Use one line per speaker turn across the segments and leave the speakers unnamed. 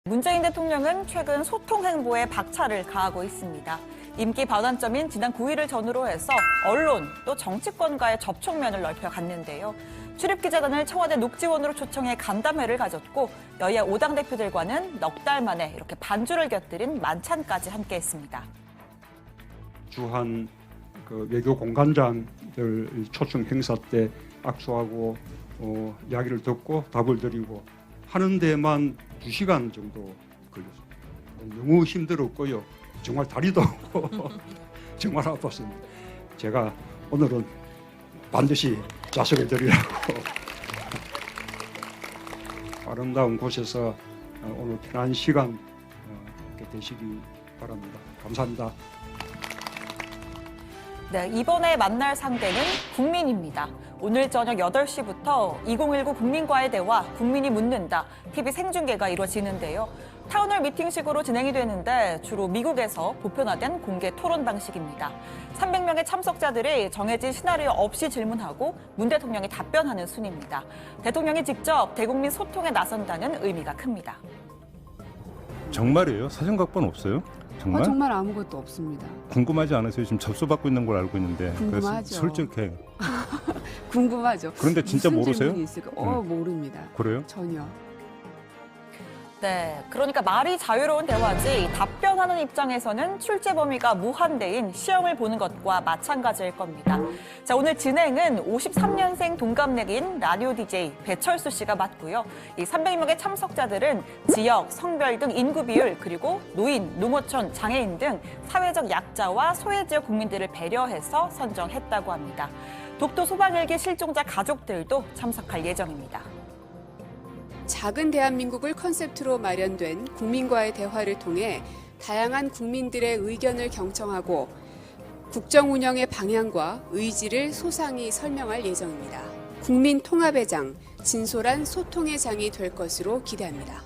문재인 대통령은 최근 소통 행보에 박차를 가하고 있습니다. 임기 반환점인 지난 9일을 전후로 해서 언론 또 정치권과의 접촉면을 넓혀갔는데요. 출입기자단을 청와대 녹지원으로 초청해 간담회를 가졌고 여야 5당 대표들과는 넉 달 만에 이렇게 반주를 곁들인 만찬까지 함께했습니다.
주한 외교 공관장들 초청 행사 때 악수하고 이야기를 듣고 답을 드리고 하는 데만 2시간 정도 걸렸습니다. 너무 힘들었고요. 정말 다리도 아프고 정말 아팠습니다. 제가 오늘은 반드시 자석을 드리라고 아름다운 곳에서 오늘 편한 시간 되시기 바랍니다. 감사합니다.
네, 이번에 만날 상대는 국민입니다. 오늘 저녁 8시부터 2019 국민과의 대화 국민이 묻는다 TV 생중계가 이루어지는데요. 타운홀 미팅식으로 진행이 되는데 주로 미국에서 보편화된 공개 토론 방식입니다. 300명의 참석자들이 정해진 시나리오 없이 질문하고 문 대통령이 답변하는 순입니다. 대통령이 직접 대국민 소통에 나선다는 의미가 큽니다.
정말이에요? 사전각본 없어요? 정말?
정말 아무것도 없습니다.
궁금하지 않으세요? 지금 접수받고 있는 걸 알고 있는데.
궁금하죠.
그래서 솔직해.
궁금하죠.
그런데 진짜
무슨
모르세요?
질문이 있을까? 모릅니다.
그래요?
전혀.
네, 그러니까 말이 자유로운 대화지 답변하는 입장에서는 출제 범위가 무한대인 시험을 보는 것과 마찬가지일 겁니다. 자, 오늘 진행은 53년생 동갑내기인 라디오 DJ 배철수 씨가 맡고요. 이 300명의 참석자들은 지역, 성별 등 인구 비율 그리고 노인, 농어촌, 장애인 등 사회적 약자와 소외지역 국민들을 배려해서 선정했다고 합니다. 독도 소방헬기 실종자 가족들도 참석할 예정입니다.
작은 대한민국을 컨셉트로 마련된 국민과의 대화를 통해 다양한 국민들의 의견을 경청하고 국정 운영의 방향과 의지를 소상히 설명할 예정입니다. 국민 통합의 장, 진솔한 소통의 장이 될 것으로 기대합니다.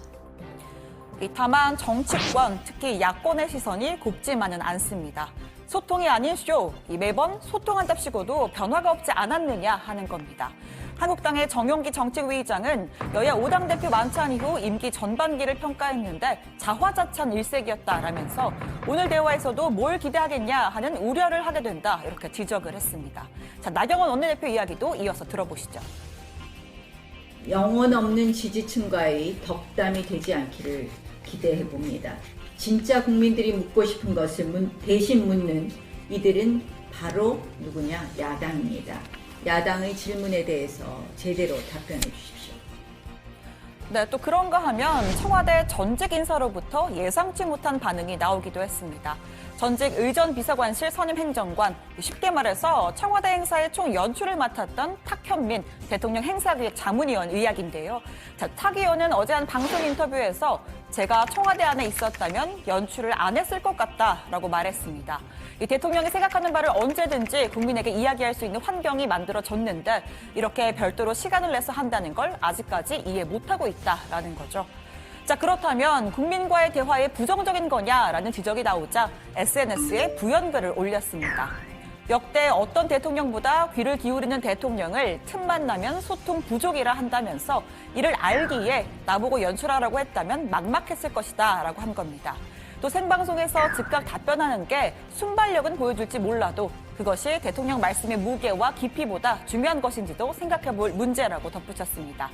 다만 정치권, 특히 야권의 시선이 곱지만은 않습니다. 소통이 아닌 쇼, 매번 소통한답시고도 변화가 없지 않았느냐 하는 겁니다. 한국당의 정용기 정책위의장은 여야 5당 대표 만찬 이후 임기 전반기를 평가했는데 자화자찬 일색이었다라면서 오늘 대화에서도 뭘 기대하겠냐 하는 우려를 하게 된다 이렇게 지적을 했습니다. 자, 나경원 원내대표 이야기도 이어서 들어보시죠.
영혼 없는 지지층과의 덕담이 되지 않기를 기대해 봅니다. 진짜 국민들이 묻고 싶은 것을 대신 묻는 이들은 바로 누구냐? 야당입니다. 야당의 질문에 대해서 제대로 답변해 주십시오.
네, 또 그런가 하면 청와대 전직 인사로부터 예상치 못한 반응이 나오기도 했습니다. 전직 의전비서관실 선임 행정관, 쉽게 말해서 청와대 행사의 총 연출을 맡았던 탁현민 대통령 행사기획 자문위원 의약인데요. 자, 탁 의원은 어제 한 방송 인터뷰에서 제가 청와대 안에 있었다면 연출을 안 했을 것 같다라고 말했습니다. 이 대통령이 생각하는 바를 언제든지 국민에게 이야기할 수 있는 환경이 만들어졌는데 이렇게 별도로 시간을 내서 한다는 걸 아직까지 이해 못하고 있다라는 거죠. 자, 그렇다면 국민과의 대화에 부정적인 거냐라는 지적이 나오자 SNS에 부연글을 올렸습니다. 역대 어떤 대통령보다 귀를 기울이는 대통령을 틈만 나면 소통 부족이라 한다면서 이를 알기에 나보고 연출하라고 했다면 막막했을 것이다 라고 한 겁니다. 또 생방송에서 즉각 답변하는 게 순발력은 보여줄지 몰라도 그것이 대통령 말씀의 무게와 깊이보다 중요한 것인지도 생각해 볼 문제라고 덧붙였습니다.